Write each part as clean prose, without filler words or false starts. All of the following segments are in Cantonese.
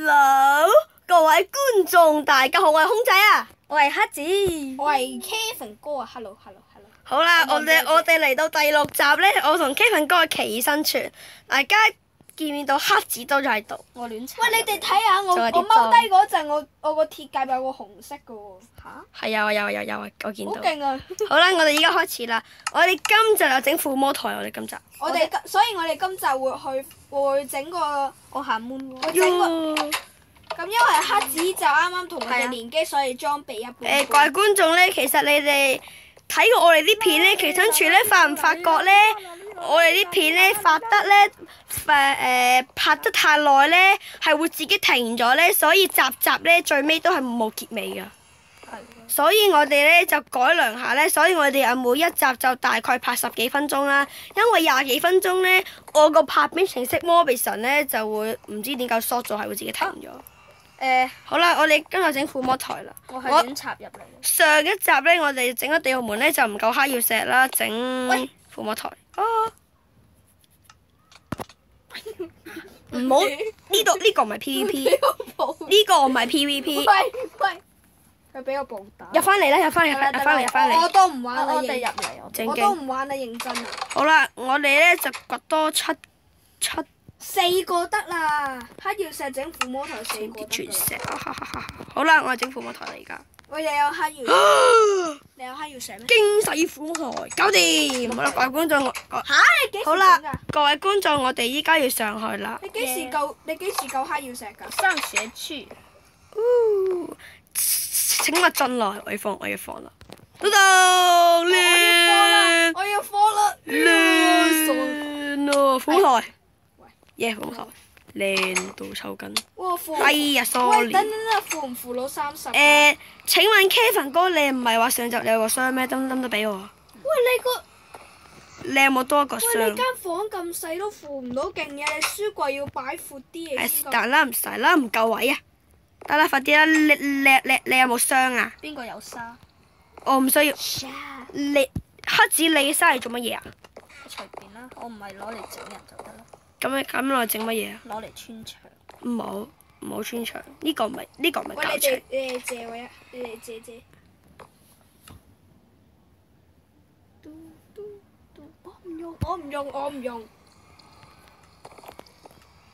Hello，各位觀眾，大家好，我係空仔啊，我係黑子，我係 Kevin 哥啊 ！Hello。好啦，我哋嚟到第6集呢，我同 Kevin 哥嘅奇異生存，大家見面到黑子都喺度。我亂插。喂，你哋睇下我踎低嗰陣，我個鐵甲有個紅色嘅喎。嚇？係啊，有啊，我見到。好勁啊！好啦，我哋而家開始啦。我哋今集又整撫摸台，我哋今集。所以我哋今集會整個我下 moon 會整個咁，因為黑子就啱啱同我哋年紀，所以裝備一般。各位觀眾呢，其實你哋睇過我哋啲片呢，奇生處呢，發唔發覺呢？我哋啲片呢，發得呢，拍得太耐呢，係會自己停咗呢，所以集呢，最尾都係冇結尾㗎。所以我哋呢，就改良下呢，所以我哋每一集就大概拍10幾分鐘啦。因為20幾分鐘呢，我個拍片程式 Mobison 呢，就會唔知點解 short 咗，係會自己停咗。好啦，我哋今日整撫摸台啦。我係亂插入嚟。上一集呢，我哋整咗地獄門呢，就唔夠黑曜石啦，整撫摸台。唔好呢個唔係 PVP， 呢個唔係 PVP。喂，佢俾我暴打。入翻嚟啦！入翻嚟。我都唔玩啦，我哋入嚟。我都唔玩啦，認真啊。好啦，我哋呢就掘多7 4個得啦，黑曜石整撫摸台4個得全石。好啦，我哋整撫摸台啦而家。喂，你有黑曜石？你有黑曜石咩？驚世撫摸台，搞掂！好啦，各位觀眾，你幾時好啦整㗎？，各位觀眾，我哋依家要上去啦。你幾時夠黑曜石㗎？上學去。請勿進來，我要放啦。到到練，我要放啦！練咯，撫摸台，耶，撫摸台，靚到抽筋。哇，扶！哎呀喂， ，sorry。等，扶唔扶到30？請問 Kevin 哥，你唔係話上集你有個箱咩？得唔得俾我啊？喂，你有冇多一個箱？你間房咁細都扶唔到勁嘅，你書櫃要擺闊啲嘢先夠。但啦，唔使啦，唔夠位啊！得啦，快啲啦！你有冇箱啊？邊個有沙？我唔需要。你黑子，你嘅沙係做乜嘢啊？隨便啦，我唔係攞嚟整人就得啦。咁攞嚟整乜嘢啊？攞嚟穿牆。唔好穿牆，呢個唔係喂，教牆。你哋借我你哋借。我唔用。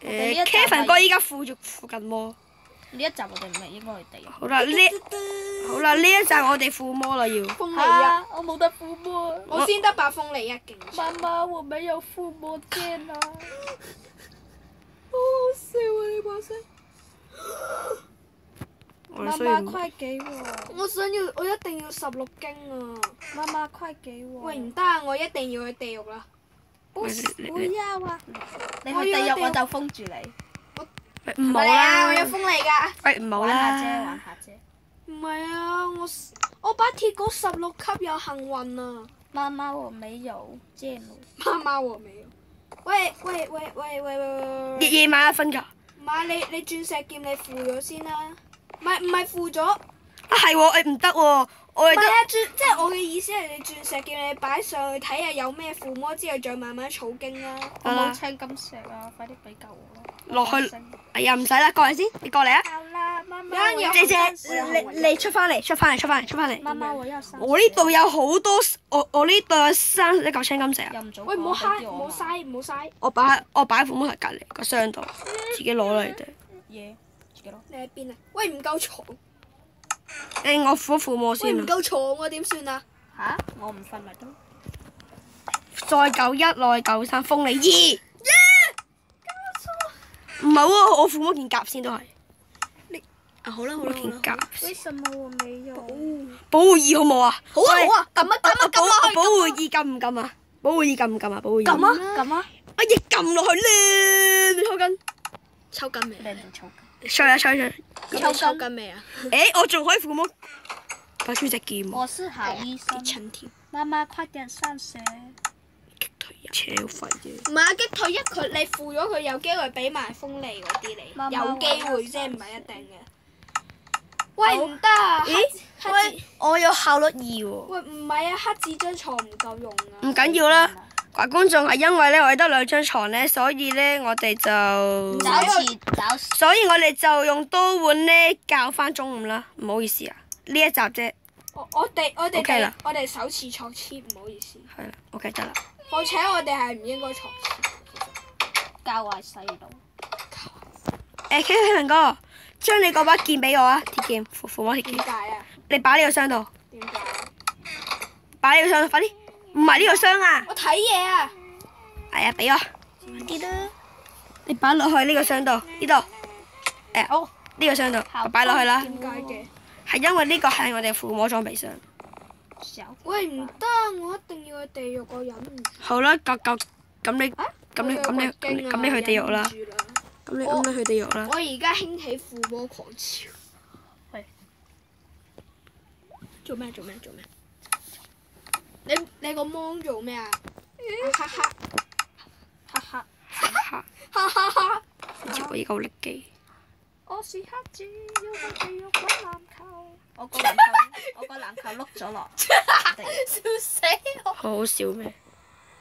Kevin 哥依家附緊摸。呢一集我哋唔係應該去地。好啦，呢一集我哋撫摸啦要。風利啊！我冇得撫摸。我先得把風利一勁。媽媽，我沒有撫摸劍啊！好好笑啊！你把聲。媽媽快給我！我一定要16經啊！媽媽快給我！喂，唔得啊！我一定要去地獄啦！不要啊！你去地獄我就封住你。唔好啦！我啦。有風利㗎。喂，唔好玩下啫，啦。玩下啫。唔係啊！我把鐵稿16級有幸運啊！媽媽，我沒有劍咯。媽媽我沒有。喂！夜晚瞓覺。唔係你鑽石劍你附咗先啦。唔係附咗。啊係喎，唔得喎，我哋都。唔係啊，即係我嘅意思係你鑽石劍你擺上去睇下有咩附魔之後再慢慢儲經啦。我冇青金石啊！快啲俾救我啦！落去。哎呀，唔使啦，過嚟先，你過嚟啊！好啦，媽媽。姐姐，你出翻嚟。媽媽，我要上。我呢度有好多，我呢度有31嚿青金石啊！又唔早講。喂，唔好嘥。我擺喺撫摸台隔離個箱度，自己攞啦你哋。嘢，自己攞。你喺邊啊？喂，唔夠床。我撫摸喂，先啊！唔夠床喎，點算啊？嚇！我唔瞓咪得。再夠1，內夠3，封你2。唔係喎，我撫摸件甲先都係。好啦，件甲。為什麼我沒有？保護2好冇啊？好啊！撳啊！保護2撳唔撳啊？保護2撳唔撳啊？保護2。撳啊！哎呀，撳落去咧！你抽筋？抽筋未？你唔抽筋？抽筋未啊？我仲可以撫摸。擺出隻劍。我是好醫生。媽媽快點上學。擊退1，超廢啫。唔係啊，擊退1你附咗佢有機會俾埋風利嗰啲你，有機會啫，唔係一定嘅。喂，唔得啊！喂，我有效率2喎。喂，唔係啊，黑子張床唔夠用啊。唔緊要啦，各位觀眾係因為咧我哋得2張床咧，所以咧我哋就，所以我哋就用刀碗咧較翻中午啦。唔好意思啊，呢一集啫。我哋 OK 啦我哋首次錯切，唔好意思。係啦 ，OK 得啦。況且我哋係唔應該錯切。教壞細路。希文哥，將你嗰把劍俾我啊！鐵劍，撫摸鐵劍。點解啊？你擺呢個箱度，點解？擺呢個箱度，快啲！唔係呢個箱啊！我睇嘢啊！係啊，俾我。記得。你擺落去呢個箱度，呢度。好，呢個箱度，擺落去啦。點解嘅？係因為呢個係我哋撫摸裝備箱。喂，唔得，我一定要去地獄，我忍唔住。好啦，咁你去地獄啦。咁你去地獄啦。我而家興起撫摸狂潮。係。做咩？你個芒做咩啊？哈哈哈哈！好似我而家好力機。我是黑子，要去地獄滾籃球。我個籃球碌咗落地，笑死我！好好笑咩？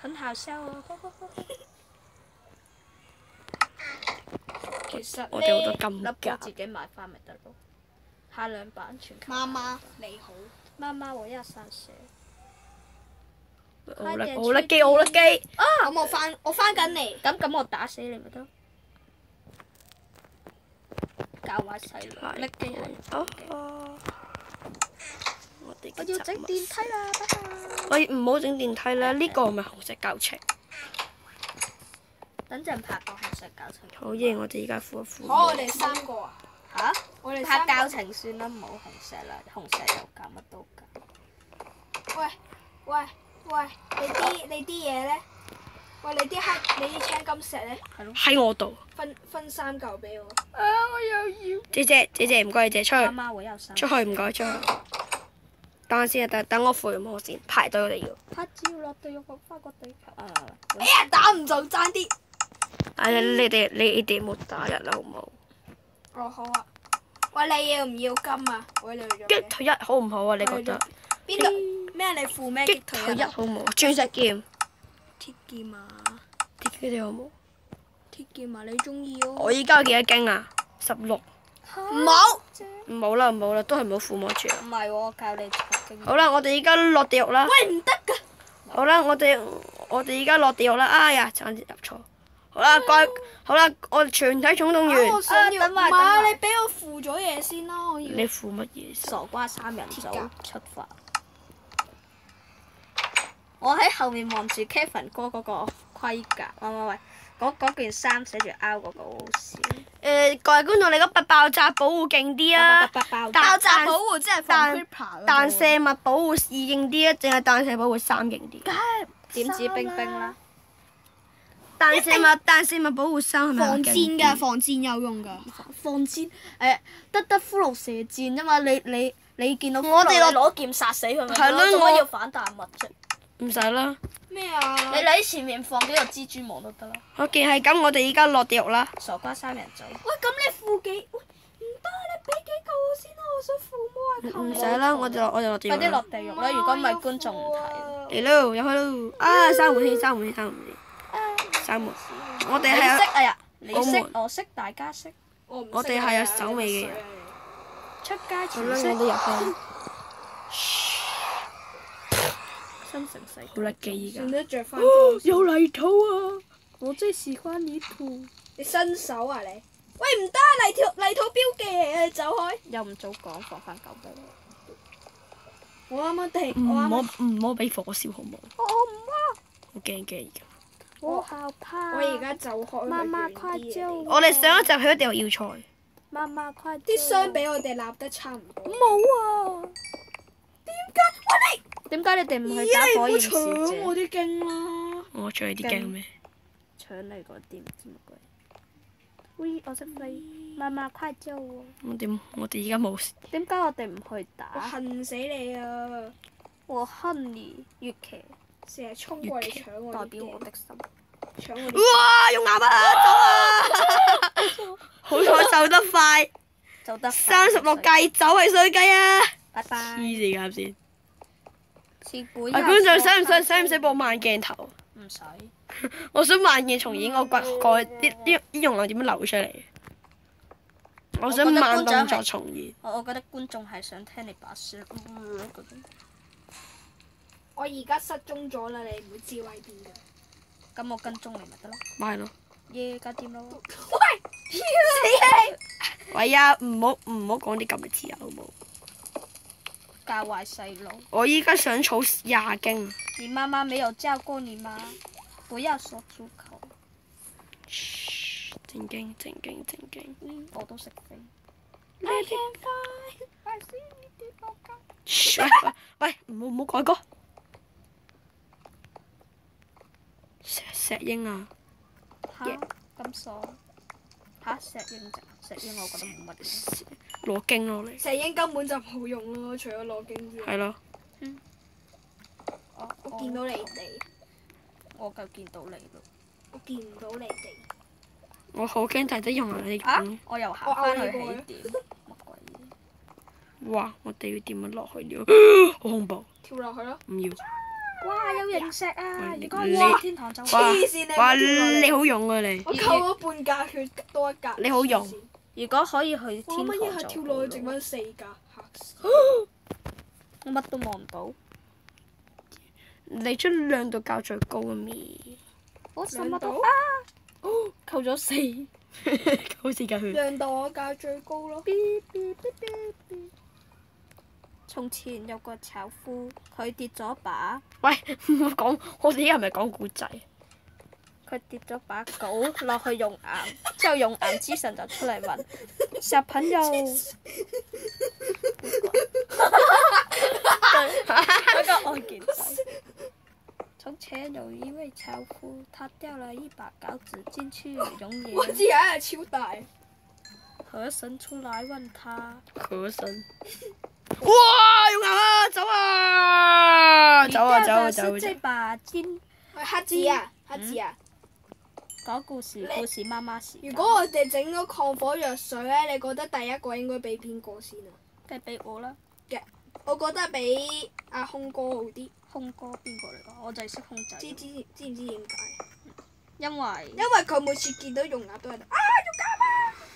很好笑啊！其實我哋好多金粒寶㗎。自己買翻咪得咯。限量版全球。媽媽你好。媽媽我要上學。好叻機，好叻機。咁我翻緊嚟。咁我打死你咪得。教壞細路，叻機係。我要整電梯啦，拜拜。喂，唔好整電梯啦，呢個咪紅色教程。等陣拍個紅色教程。好嘢，我哋而家扶一扶。好，我哋3個啊。嚇？我哋拍教3個。程算啦，唔好紅石啦，紅石又教乜都教。喂，你啲嘢咧？喂，你啲青金石咧？喺我度。分3嚿俾我。我又要。姐唔該你借出去。媽媽我有上。出去唔該出去。等下先啊，等我扶摸先，排隊我哋要。他只要落地獄落翻個地球。哎呀，打唔中，爭啲。哎呀，你哋唔好打人啦，好唔好？哦，好啊。喂，你要唔要金啊？我哋做咩？擊退一好唔好啊？你覺得？邊度？咩？你負咩擊擊退一退一？好唔好？鑽石劍。鐵劍啊！鐵劍你好冇？鐵劍啊！你中意哦。我依家有幾多斤啊？16。唔好。唔好啦，都係唔好撫摸住啦。唔係喎，我教你查經。好啦，我哋依家落地獄啦。喂，唔得㗎！好啦，我哋依家落地獄啦。哎呀，差啲入錯。好啦，好啦，我全體總動員。我想要。等埋唔係，你俾我扶咗嘢先啦，我要。你扶乜嘢？傻瓜3人組出發。我喺後面望住 Kevin 哥嗰個盔甲，喂，嗰件衫寫住 R 嗰個好好笑。各位觀眾，你嗰把爆炸保護勁啲啊！爆炸保護即係防 creeper 彈射物保護2勁啲啊，定係彈射保護3勁啲？點指冰冰啦？彈射物保護3係咪防箭㗎，防箭有用㗎。放箭得骷髏射箭啫嘛！你見到我哋攞劍殺死佢咪係咯做乜要反彈物啫？唔使啦。咩啊？你喺前面放幾個蜘蛛網都得啦。好，既係咁，我哋依家落地獄啦。傻瓜3人組。喂，咁你扶幾？喂，唔得，你俾幾嚿我先啦，我想扶摸下球。唔使啦，我就落地獄啦。快啲落地獄啦！如果唔係觀眾唔睇。嚟咯，入去咯！啊，閂門先，閂門。我哋係識啊呀！你識，我識，大家識。我哋係有手尾嘅人。出街好啦，前識。我都入去。新城世好叻機依家。得着翻裝。有泥土啊！我最喜歡泥土。你新手啊你？喂，唔得，泥土標記嚟啊！你走開。又唔早講，放翻狗俾我。我啱啱地，唔好俾火燒好冇？我唔啊！好驚而家。我好怕。我而家走開。媽媽快救我！我哋上一集去一定要菜。媽媽快！啲箱俾我哋立得差唔多。冇啊！點解你哋唔去打火焰小姐？我啲經啦。我搶你啲驚咩？搶你嗰啲唔知乜鬼。喂，我識飛。媽媽快救我！我哋而家冇。點解我哋唔去我打？恨死你啊！我恨你，月騎成日衝過嚟搶我啲代表我嘅，的心。搶我啲。哇！用牙啊！走啊！好彩走得快。走得36計，走係衰雞啊！拜拜。黐線啱先。似本。觀眾使唔使播慢鏡頭？唔使。我想萬箭重演，我個啲容量點樣流出嚟？我想慢動作重現。我覺得觀眾係想聽你把聲。我而家失蹤咗啦，你唔會知我喺邊㗎。咁我跟蹤你咪得咯。咪係咯。耶，搞掂咯。喂！死你！喂呀，唔好講啲咁嘅字啊，好冇？教壞細路。我依家想儲20斤。你媽媽沒有教過你嗎？不要說出口。正經。我都識飛。喂，唔好改歌。石英啊！嚇咁傻嚇石英咋？石英我覺得冇乜嘢。攞經咯你。石英根本就冇用咯，除咗攞經之外。係咯。我見到你哋。我就見到你咯。我見唔到你哋。我好驚大啲用啊！你我又行翻去起點。乜鬼嘢？哇！我哋要點樣落去了？好恐怖！跳落去咯。唔要。哇！有螢石啊！如果你上天堂就黐線你！哇！你好勇啊你！我扣咗半格血多一格。你好勇。如果可以去天堂我乜嘢係就跳落去剩翻4格，嚇死！我乜都望唔到。你將亮度校最高啊咪！我什麼都扣咗4。好似夠血。亮度我校最高咯。從前有個樵夫，佢跌咗把。喂，唔好講，我哋依家係咪講古仔？佢跌咗把鎬落去熔岩，之後熔岩之神就出嚟問小朋友。嗰個愛健仔。從前有一位樵夫，他掉了一把鎬子進去熔岩。我知啊，超大。河神出來問他。河神。哇！熔岩啊！走啊！走啊！這把金。喂，黑子啊！黑子啊！講故事媽媽時間。如果我哋整咗抗火藥水咧，你覺得第一個應該俾邊個先啊？梗係俾我啦。我覺得俾阿空哥好啲。空哥邊個嚟㗎？我就係識空仔。知唔知點解？因為佢每次見到熔岩都喺度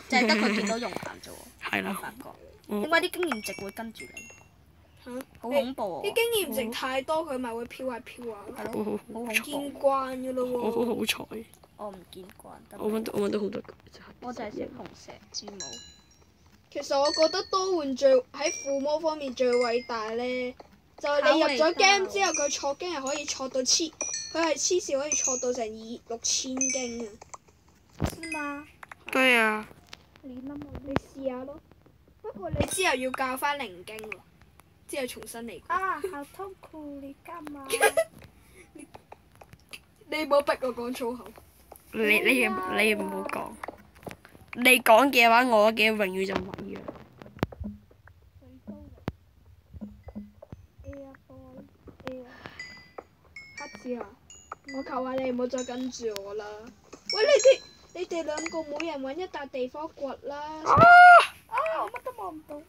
就係得佢見到熔岩啫喎。係啦。發覺點解啲經驗值會跟住你？好恐怖喎！啲經驗值太多，佢咪會飄下飄下。係咯，好恐怖。見慣㗎咯喎。我好彩。我唔見慣。我揾到好多。我就係識紅石之母。其實我覺得多換喺附魔方面最偉大咧，就係你入咗 game 之後，佢錯經係可以錯到黐，佢係黐線可以錯到成6,000經啊！是嗎？對啊。你試下咯。不過你之後要教翻0經喎，之後重新嚟過。啊！好痛苦，你幹嘛？你唔好逼我講粗口。你唔好講。你講嘅話，我嘅榮譽就毀咗。黑子啊！我求下你唔好再跟住我啦！喂，你哋兩個每人揾一笪地方掘啦！我乜都望唔到。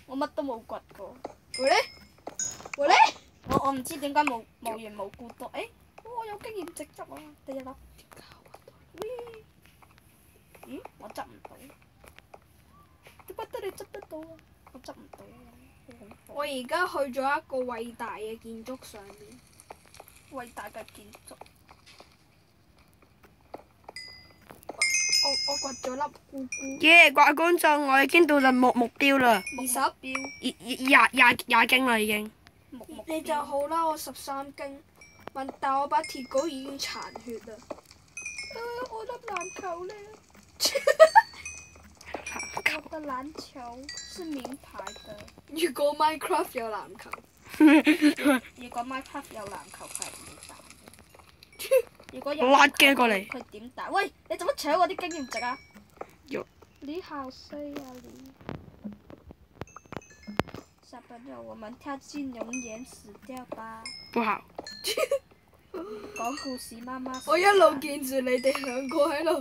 我乜都冇掘過。喂咧！我唔知點解無緣無故多。誒，我有經驗值執啊！第一粒。咦？我執唔到。點解得你執得到啊？我執唔到啊！我而家去咗一個偉大嘅建築上面。偉大嘅建築。我掘咗粒菇菇。耶！掛觀眾，我已經到任務目標啦。20標。廿經啦已經。你就好啦，我13經。但我把鐵鎬已經殘血啦。我粒籃球咧。我的籃球是名牌的。如果 Minecraft 有籃球。如果 Minecraft 有籃球，佢係唔會打嘅。如果有拉機過嚟。佢點打？喂，你做乜搶我啲經驗值啊？有。你好衰啊你！小朋友，我們跳進熔岩死掉吧。不好。講故事媽媽。我一路見住你哋兩個喺度，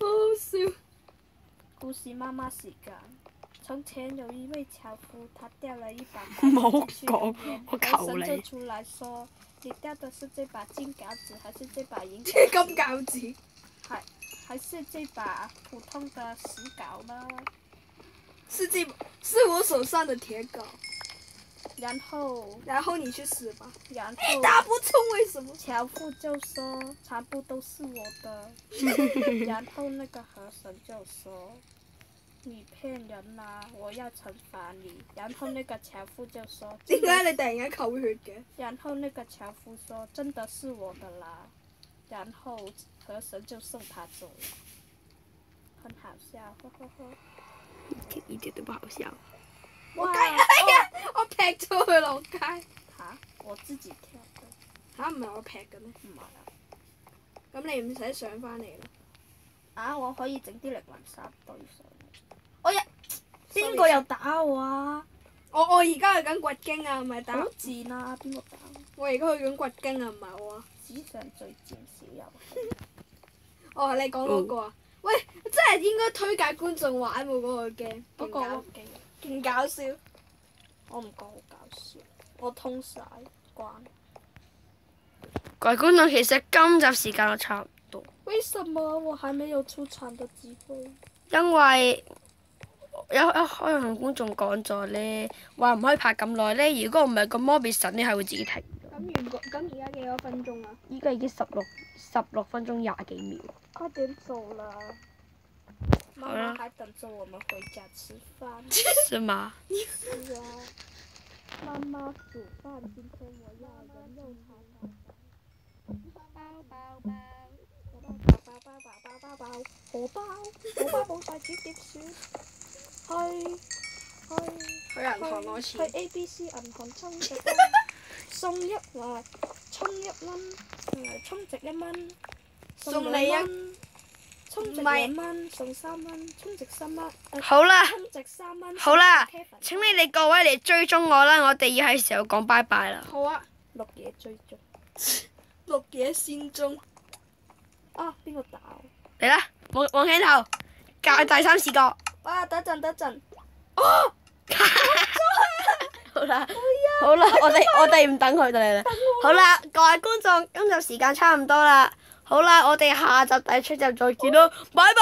好好笑。故事媽媽時間。從前有一位樵夫，他掉了一把唔好講，我求你。神就出來說：你掉的是這把金餃子，還是這把銀餃子？金餃子。還是這把普通的石餃呢？是我手上的鐵餃。然後你去死吧。然後打不中，為什麼？樵夫就說全部都是我的。然後那個河神就說你騙人啦，我要懲罰你。然後那個樵夫就說點解你突然間扣血嘅？然後那個樵夫說真的是我的啦。然後河神就送他走了，很好笑，呵呵呵。一點都不好笑。我劈咗佢落街。嚇！我自己跳的。嚇，唔係我劈嘅咩？唔係啊。咁你唔使上翻嚟啦。啊！我可以整啲力雲沙堆上嚟。我一邊個又打我啊？我而家去緊掘經啊，唔係打。好賤啊！邊個打？我而家去緊掘經啊，唔係我啊。史上最賤小遊戲。哦，你講嗰個啊？喂，真係應該推介觀眾玩喎嗰個 game，嗰個我記得勁搞笑。我唔覺好搞笑，我通晒關。各位觀眾，其實今集時間都差唔多。為什麼我還沒有出場的機會？因為可能同觀眾講咗咧，話唔可以拍咁耐咧。如果唔係個魔別神咧，係會自己停。咁而家幾多分鐘啊？依家已經16分鐘20幾秒。快點走啦！媽好啦媽還等着我們回家吃飯。是嗎？是啊，媽媽煮飯，今天我要人肉炒荷包冇晒煮碟算。去銀行攞去錢。 ABC 銀行充值，送一盒，充1蚊，充值1蚊，送你2蚊，充值唔係2蚊，送3蚊，充值3蚊。好啦充值3蚊。好啦送 Kevin 請你哋各位嚟追蹤我啦，我哋要係時候講拜拜啦。好啊，綠野追蹤。綠野仙蹤。啊！邊個打我？嚟啦，望鏡頭，教第3視角。哇！等陣。好啦，好啦，我哋唔等佢就嚟啦。好啦，各位觀眾，今集時間差唔多啦。好啦，我哋下集第7集再見咯，拜拜。